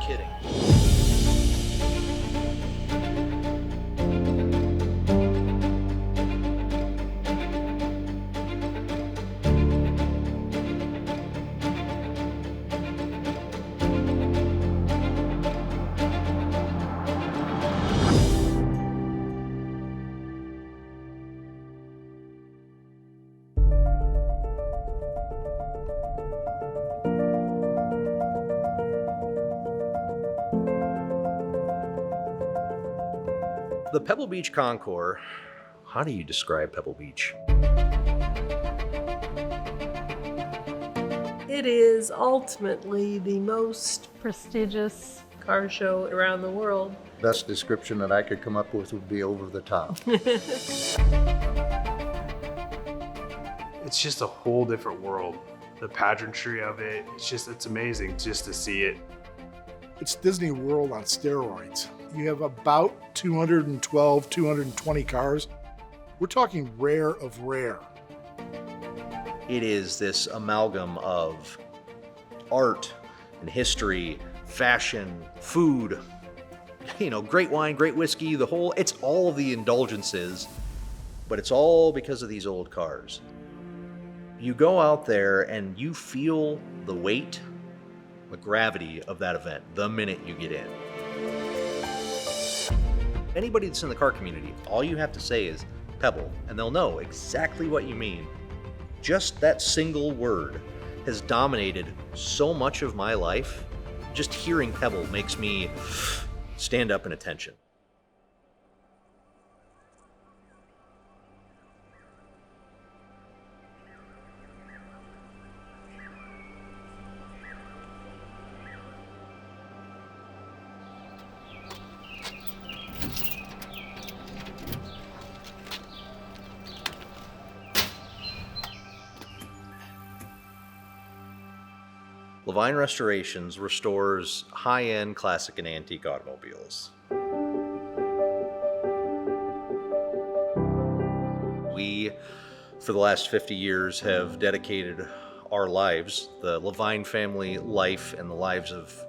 kidding. The Pebble Beach Concours, how do you describe Pebble Beach? It is ultimately the most prestigious car show around the world. Best description that I could come up with would be over the top. It's just a whole different world. The pageantry of it, it's amazing just to see it. It's Disney World on steroids. You have about 212, 220 cars. We're talking rare of rare. It is this amalgam of art and history, fashion, food, great wine, great whiskey, it's all of the indulgences, but it's all because of these old cars. You go out there and you feel the weight, the gravity of that event the minute you get in. Anybody that's in the car community, all you have to say is Pebble, and they'll know exactly what you mean. Just that single word has dominated so much of my life. Just hearing Pebble makes me stand up in attention. LaVine Restorations restores high-end classic and antique automobiles. We, for the last 50 years, have dedicated our lives, the LaVine family life and the lives of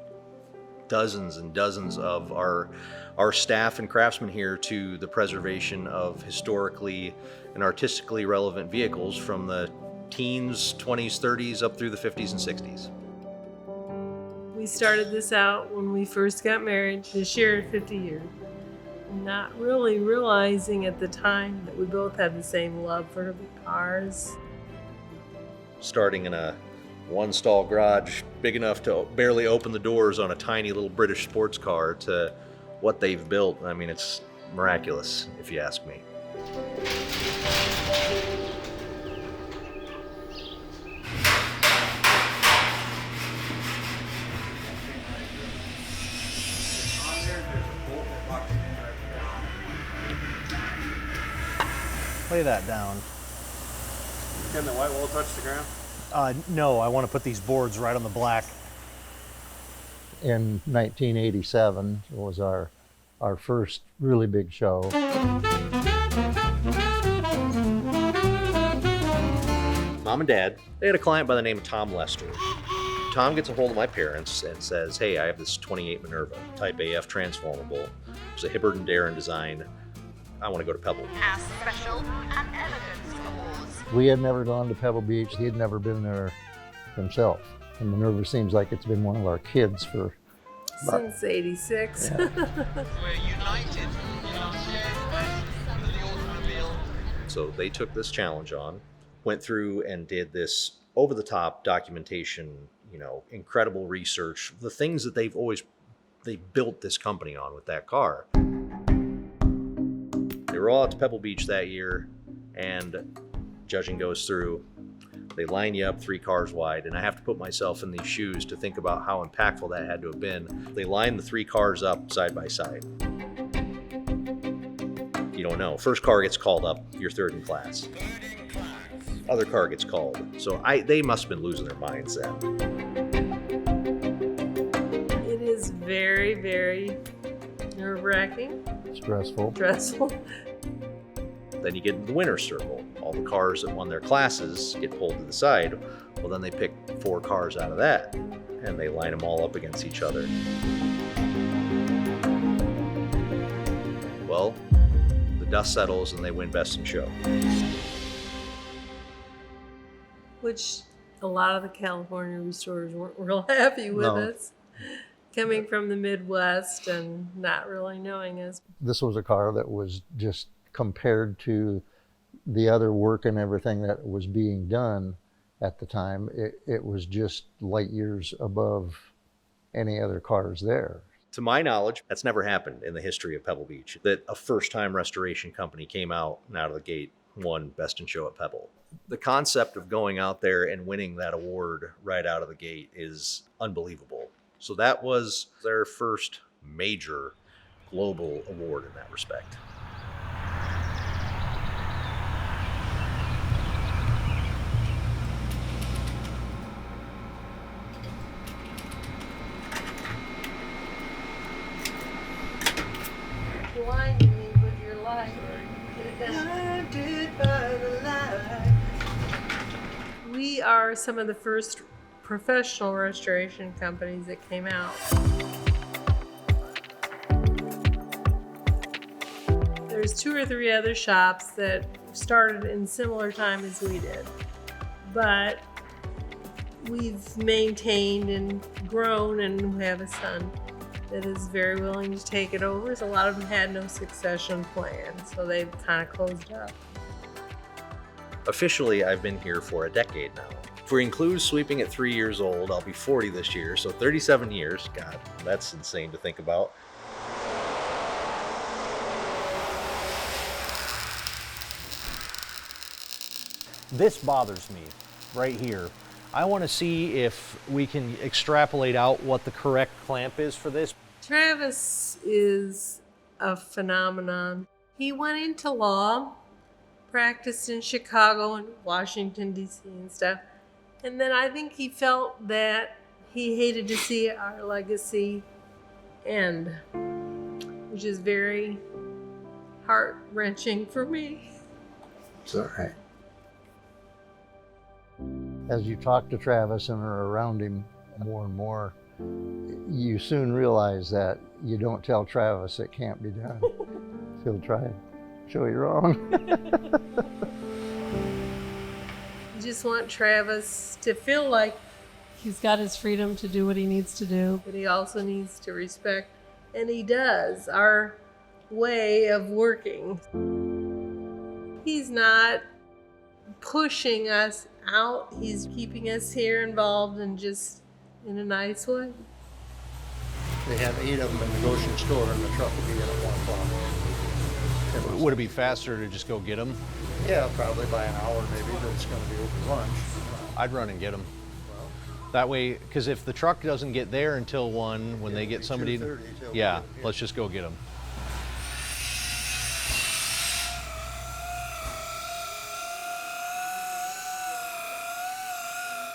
dozens and dozens of our staff and craftsmen here, to the preservation of historically and artistically relevant vehicles from the teens, 20s, 30s, up through the 50s and 60s. We started this out when we first got married, this year 50 years. Not really realizing at the time that we both had the same love for cars. Starting in a one-stall garage big enough to barely open the doors on a tiny little British sports car to what they've built. I mean, it's miraculous, if you ask me. Lay that down. Can the white wall touch the ground? No, I want to put these boards right on the black. In 1987 was our first really big show. Mom and Dad, they had a client by the name of Tom Lester. Tom gets a hold of my parents and says, hey, I have this 28 Minerva, Type AF transformable. It's a Hibbert and Darren design. I want to go to Pebble. As special and elegance awards. We had never gone to Pebble Beach. He had never been there himself. And Minerva seems like it's been one of our kids for since 86. Yeah. We're united in our shared quest for the automobile. So they took this challenge on, went through and did this over-the-top documentation, incredible research, the things that they built this company on with that car. They were all out to Pebble Beach that year, and judging goes through. They line you up 3 cars wide, and I have to put myself in these shoes to think about how impactful that had to have been. They lined the 3 cars up side by side. You don't know. First car gets called up, you're third in class. Other car gets called. So they must have been losing their minds then. It is very, very nerve-wracking. stressful. Then you get into the winner's circle. All the cars that won their classes get pulled to the side. Well, then they pick 4 cars out of that. and they line them all up against each other. Well, the dust settles and they win Best in Show. Which a lot of the California restorers weren't real happy with No. us. Coming from the Midwest and not really knowing us. This was a car that was just compared to the other work and everything that was being done at the time, it was just light years above any other cars there. To my knowledge, that's never happened in the history of Pebble Beach, that a first-time restoration company came out and out of the gate won Best in Show at Pebble. The concept of going out there and winning that award right out of the gate is unbelievable. So that was their first major global award in that respect. Blinding me with your light. Blinded by the light. We are some of the first professional restoration companies that came out. There's 2 or 3 other shops that started in similar time as we did, but we've maintained and grown, and we have a son that is very willing to take it over. So a lot of them had no succession plan, so they've kind of closed up. Officially, I've been here for a decade now. If we include sweeping at 3 years old, I'll be 40 this year, so 37 years. God, that's insane to think about. This bothers me right here. I want to see if we can extrapolate out what the correct clamp is for this. Travis is a phenomenon. He went into law, practiced in Chicago and Washington, D.C. and stuff. And then I think he felt that he hated to see our legacy end, which is very heart-wrenching for me. It's all right. As you talk to Travis and are around him more and more, you soon realize that you don't tell Travis it can't be done. He'll try and show you wrong. I just want Travis to feel like he's got his freedom to do what he needs to do, but he also needs to respect, and he does, our way of working. He's not pushing us out. He's keeping us here involved and just in a nice way. They have 8 of them in the Goshen store, and the truck will be in at 1 o'clock. Would it be faster to just go get them? Yeah, probably by an hour maybe, but it's going to be over lunch. I'd run and get them. That way, because if the truck doesn't get there until 1, when they get somebody, 2:30 till yeah, 1, yeah. let's just go get them.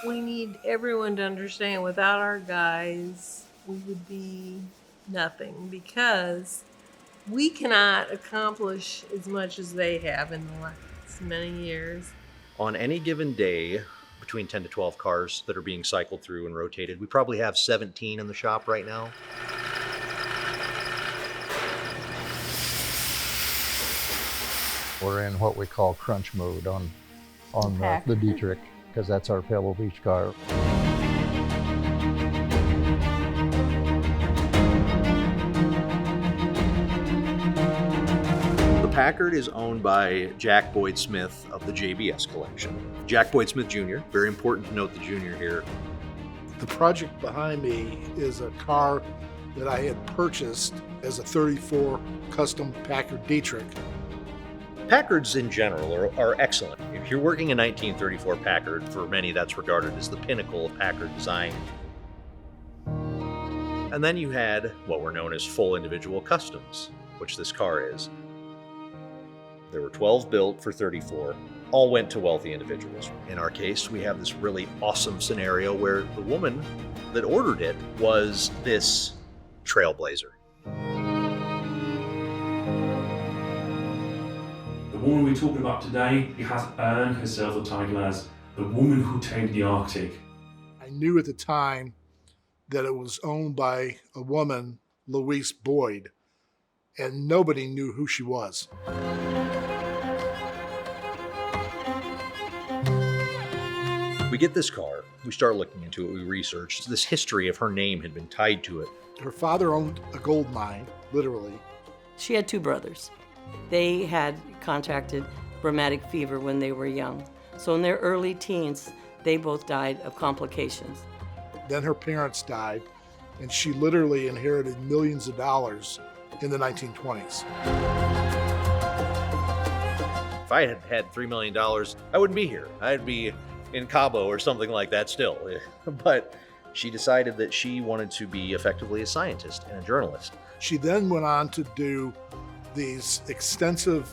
We need everyone to understand without our guys, we would be nothing, because we cannot accomplish as much as they have in the last many years. On any given day, between 10 to 12 cars that are being cycled through and rotated, we probably have 17 in the shop right now. We're in what we call crunch mode on the Dietrich, because that's our Pebble Beach car. The Packard is owned by Jack Boyd Smith of the JBS Collection. Jack Boyd Smith Jr., very important to note the junior here. The project behind me is a car that I had purchased as a 34 custom Packard Dietrich. Packards in general are excellent. If you're working a 1934 Packard, for many that's regarded as the pinnacle of Packard design. And then you had what were known as full individual customs, which this car is. There were 12 built for 34, all went to wealthy individuals. In our case, we have this really awesome scenario where the woman that ordered it was this trailblazer. The woman we're talking about today has earned herself the title as the woman who tamed the Arctic. I knew at the time that it was owned by a woman, Louise Boyd, and nobody knew who she was. We get this car, we start looking into it, we researched. This history of her name had been tied to it. Her father owned a gold mine, literally. She had two brothers. They had contracted rheumatic fever when they were young. So in their early teens, they both died of complications. Then her parents died, and she literally inherited millions of dollars in the 1920s. If I had had $3 million, I wouldn't be here. I'd be in Cabo or something like that still. But she decided that she wanted to be effectively a scientist and a journalist. She then went on to do these extensive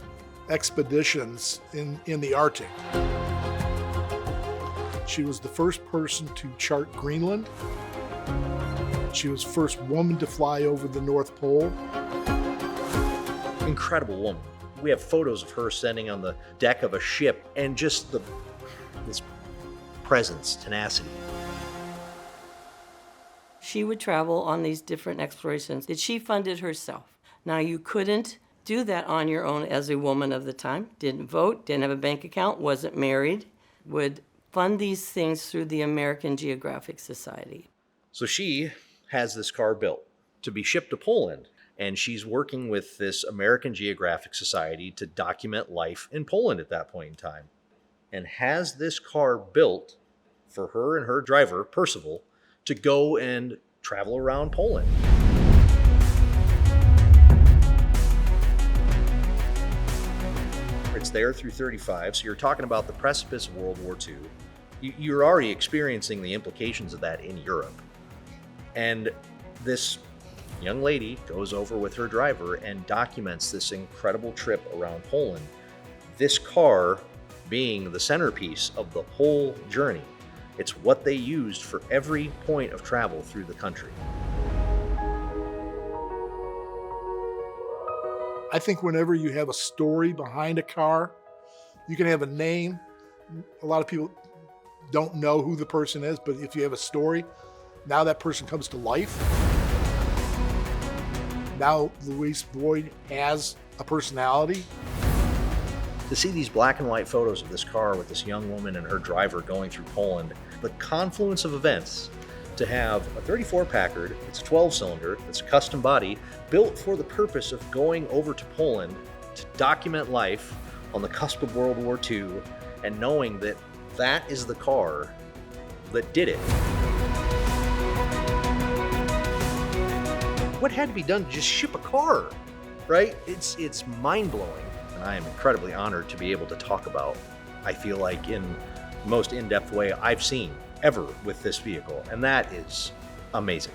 expeditions in the Arctic. She was the first person to chart Greenland. She was the first woman to fly over the North Pole. Incredible woman. We have photos of her standing on the deck of a ship and just this presence, tenacity. She would travel on these different explorations that she funded herself. Now, you couldn't do that on your own as a woman of the time. Didn't vote, didn't have a bank account, wasn't married, would fund these things through the American Geographic Society. So she has this car built to be shipped to Poland, and she's working with this American Geographic Society to document life in Poland at that point in time, and has this car built for her and her driver, Percival, to go and travel around Poland. It's there through 35, so you're talking about the precipice of World War II. You're already experiencing the implications of that in Europe. And this young lady goes over with her driver and documents this incredible trip around Poland. This car being the centerpiece of the whole journey. It's what they used for every point of travel through the country. I think whenever you have a story behind a car, you can have a name. A lot of people don't know who the person is, but if you have a story, now that person comes to life. Now Louise Boyd has a personality. To see these black and white photos of this car with this young woman and her driver going through Poland, the confluence of events to have a 34 Packard, it's a 12-cylinder, it's a custom body, built for the purpose of going over to Poland to document life on the cusp of World War II, and knowing that that is the car that did it. What had to be done to just ship a car, right? It's mind-blowing, and I am incredibly honored to be able to talk about, I feel like, in the most in-depth way I've seen ever with this vehicle, and that is amazing.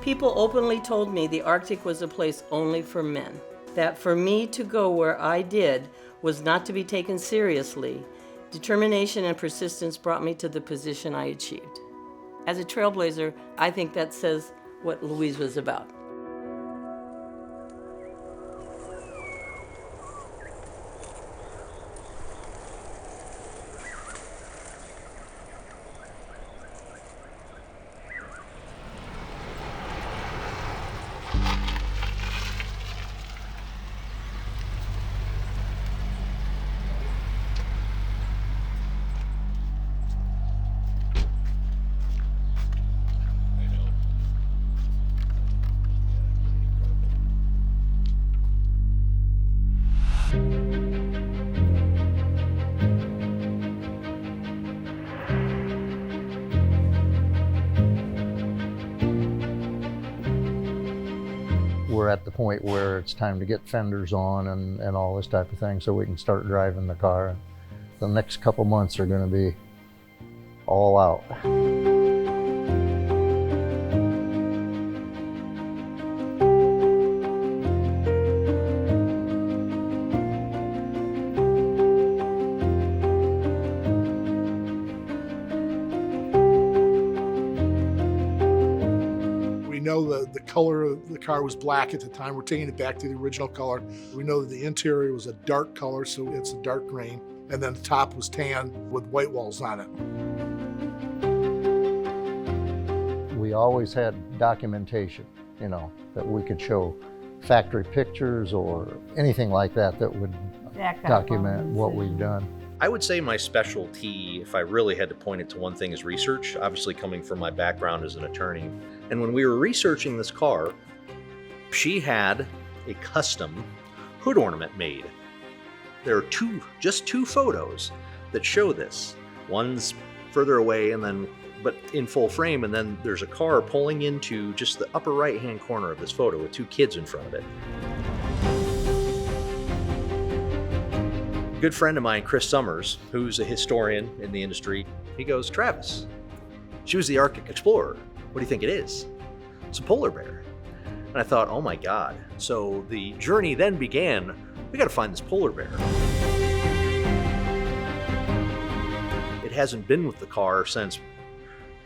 People openly told me the Arctic was a place only for men, that for me to go where I did was not to be taken seriously. Determination and persistence brought me to the position I achieved. As a trailblazer, I think that says what Louise was about. We're at the point where it's time to get fenders on and all this type of thing so we can start driving the car. The next couple months are going to be all out. The color of the car was black at the time. We're taking it back to the original color. We know that the interior was a dark color, so it's a dark green. And then the top was tan with white walls on it. we always had documentation, you know, that we could show factory pictures or anything like that that would document what we've done. I would say my specialty, if I really had to point it to one thing, is research, obviously coming from my background as an attorney. And when we were researching this car, she had a custom hood ornament made. There are just two photos that show this. One's further away but in full frame, and then there's a car pulling into just the upper right-hand corner of this photo with two kids in front of it. A good friend of mine, Chris Summers, who's a historian in the industry, he goes, "Travis, she was the Arctic explorer. What do you think it is?" "It's a polar bear." And I thought, oh my God. So the journey then began, we got to find this polar bear. It hasn't been with the car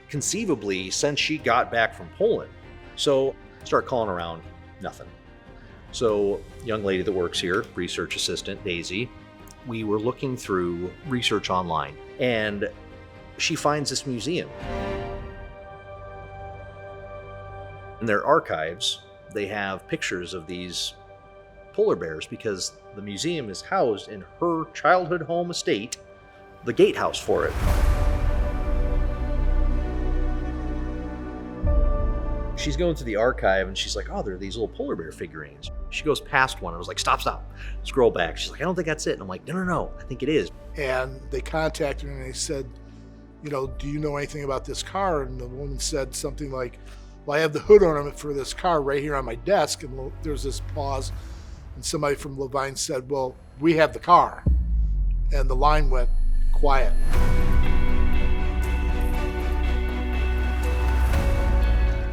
conceivably since she got back from Poland. So start calling around, nothing. So young lady that works here, research assistant, Daisy, we were looking through research online, and she finds this museum. In their archives, they have pictures of these polar bears because the museum is housed in her childhood home estate, the gatehouse for it. She's going to the archive and she's like, "Oh, there are these little polar bear figurines." She goes past one. I was like, stop. Scroll back. She's like, "I don't think that's it." And I'm like, no, I think it is. And they contacted her and they said, you know, "Do you know anything about this car?" And the woman said something like, "Well, I have the hood ornament for this car right here on my desk." And there's this pause, and somebody from LaVine said, "Well, we have the car." And the line went quiet.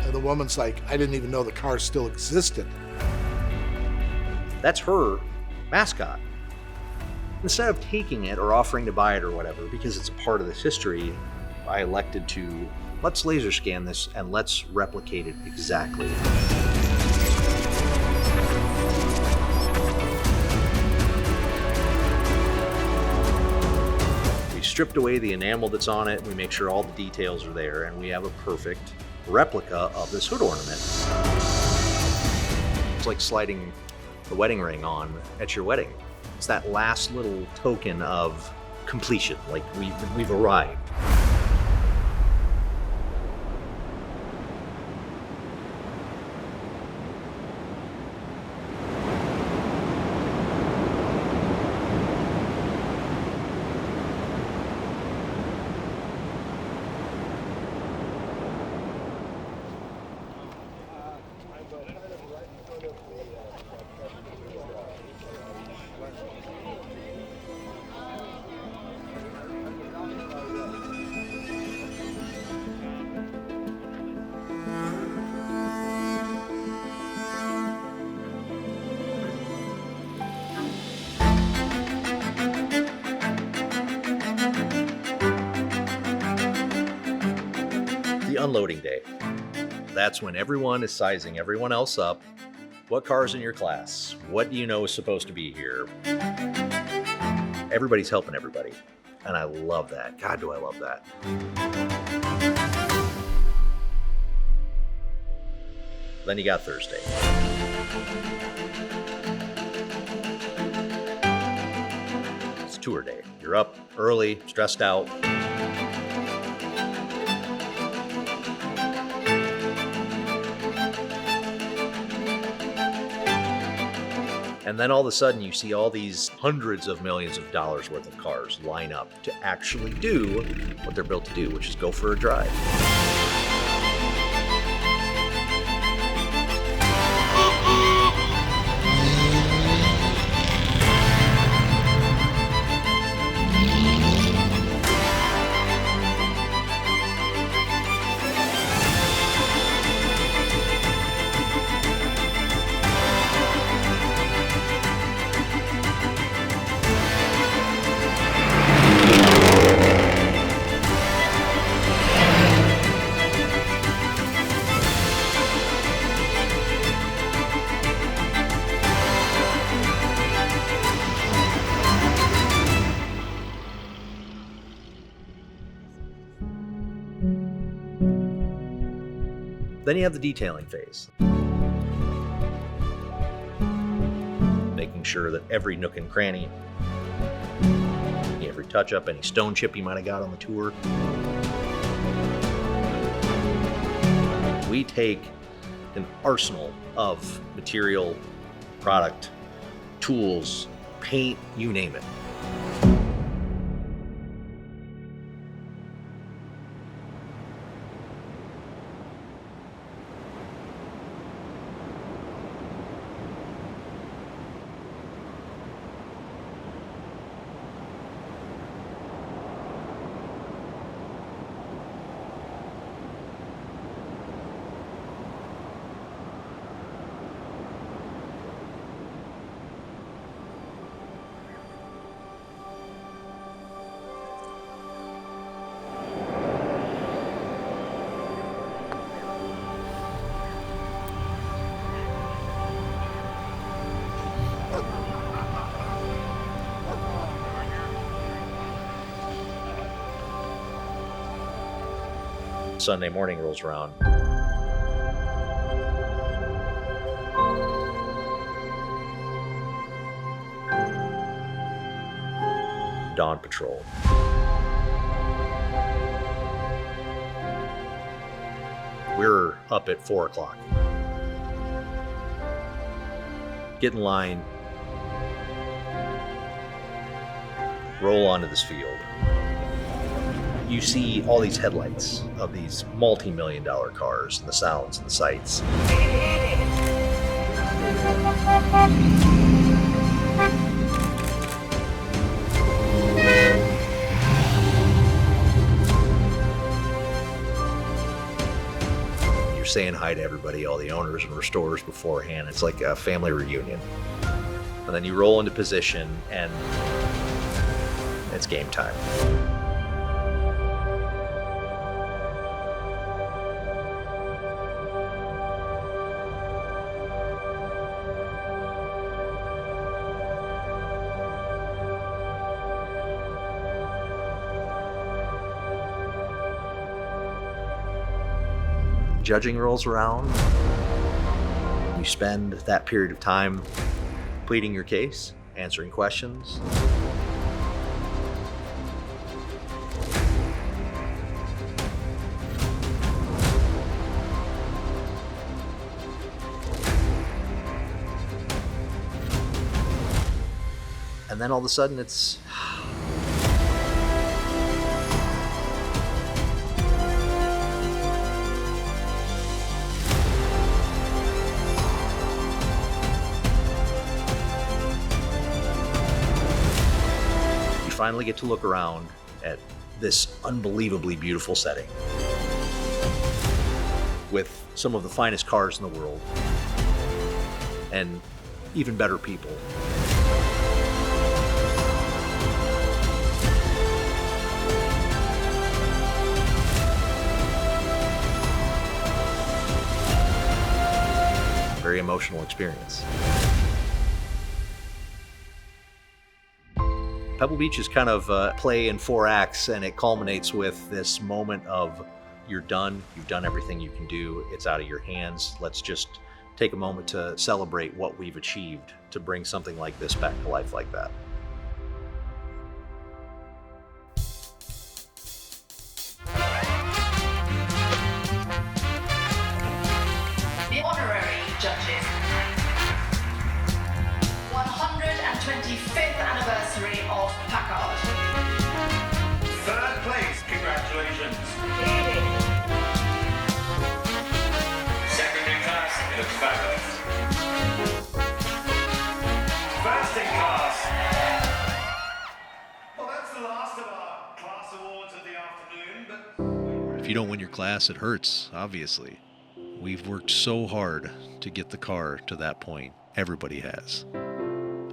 And the woman's like, "I didn't even know the car still existed." That's her mascot. Instead of taking it or offering to buy it or whatever, because it's a part of this history, I elected to, let's laser scan this and let's replicate it exactly. We stripped away the enamel that's on it, we make sure all the details are there, and we have a perfect replica of this hood ornament. It's like sliding the wedding ring on at your wedding. It's that last little token of completion, like we've arrived. Unloading day. That's when everyone is sizing everyone else up. What car's in your class? What do you know is supposed to be here? Everybody's helping everybody. And I love that. God, do I love that. Then you got Thursday. It's tour day. You're up early, stressed out. And then all of a sudden you see all these hundreds of millions of dollars worth of cars line up to actually do what they're built to do, which is go for a drive. Then you have the detailing phase. Making sure that every nook and cranny, every touch-up, any stone chip you might have got on the tour. We take an arsenal of material, product, tools, paint, you name it. Sunday morning rolls around. Dawn patrol. We're up at 4 o'clock. Get in line. Roll onto this field. You see all these headlights of these multi-million-dollar cars and the sounds and the sights. You're saying hi to everybody, all the owners and restorers beforehand. It's like a family reunion. And then you roll into position and it's game time. Judging rolls around. You spend that period of time pleading your case, answering questions. And then all of a sudden it's finally get to look around at this unbelievably beautiful setting with some of the finest cars in the world and even better people. Very emotional experience. Pebble Beach is kind of a play in 4 acts, and it culminates with this moment of you're done, you've done everything you can do, it's out of your hands. Let's just take a moment to celebrate what we've achieved to bring something like this back to life like that. The honorary judges. 125th anniversary of Packard. 3rd place, congratulations. 2nd in class, it looks fabulous. 1st in class. Well, that's the last of our class awards of the afternoon, but... If you don't win your class, it hurts, obviously. We've worked so hard to get the car to that point. Everybody has.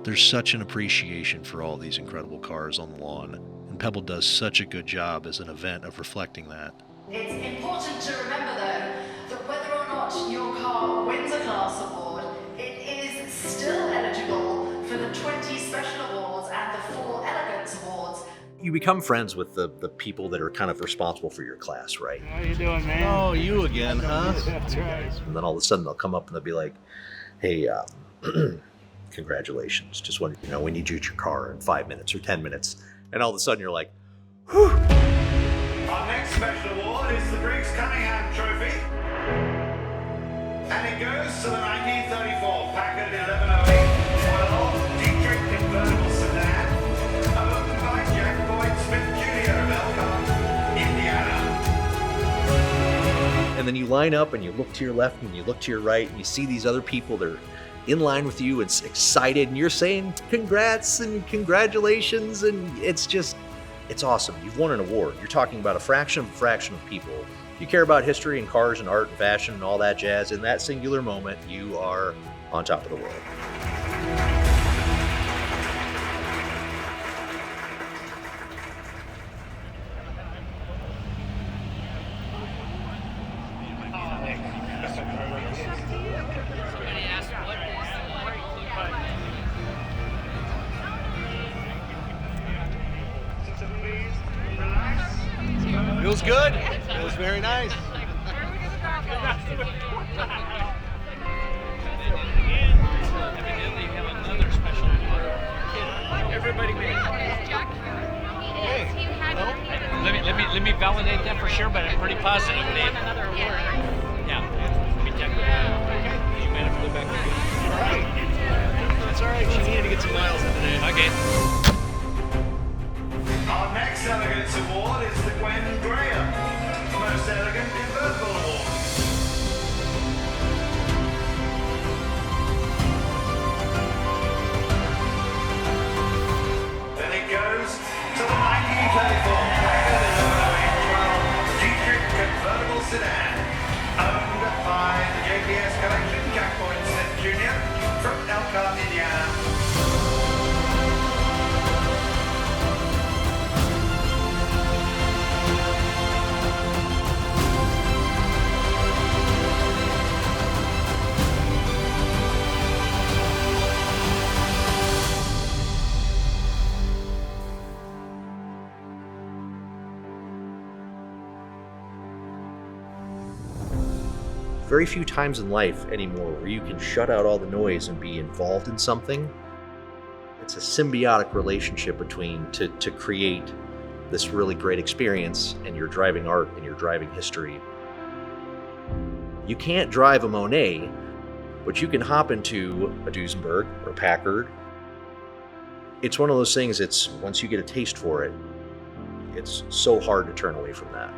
There's such an appreciation for all these incredible cars on the lawn, and Pebble does such a good job as an event of reflecting that. It's important to remember, though, that whether or not your car wins a class award, it is still eligible for the 20 special awards and the 4 elegance awards. You you become friends with the people that are kind of responsible for your class, right? How you doing, man? Oh, you again, huh? That's right. And then all of a sudden they'll come up and they'll be like, hey, congratulations. Just want we need you at your car in 5 minutes or 10 minutes. And all of a sudden you're like, whew. Our next special award is the Briggs Cunningham Trophy. And it goes to the 1934 Packard 1108 Dietrich convertible sedan, owned by Jack Boyd Smith Jr. of Elkhart, Indiana. And then you line up and you look to your left and you look to your right and you see these other people that are in line with you and excited, and you're saying congrats and congratulations, and it's awesome. You've won an award. You're talking about a fraction of people. You care about history and cars and art and fashion and all that jazz. In that singular moment, you are on top of the world. Feels good. Feels very nice. Everybody made it. Hey, Let me validate that for sure, but I'm pretty positive. Another award. Yeah. Let me check. You might have to go back again. all right. That's all right. She needed to get some miles in today. Okay. Our next Elegance Award is the Gwen Graham Most Elegant Convertible Award. Then it goes to the 1934 Packard 1108 Dietrich convertible sedan, owned by the JBS Collection, Jack Boyd Smith Jr. from Elkhart, Indiana. Very few times in life anymore where you can shut out all the noise and be involved in something. It's a symbiotic relationship between to create this really great experience, and you're driving art and you're driving history. You can't drive a Monet, but you can hop into a Duesenberg or a Packard. It's one of those things, it's once you get a taste for it, it's so hard to turn away from that.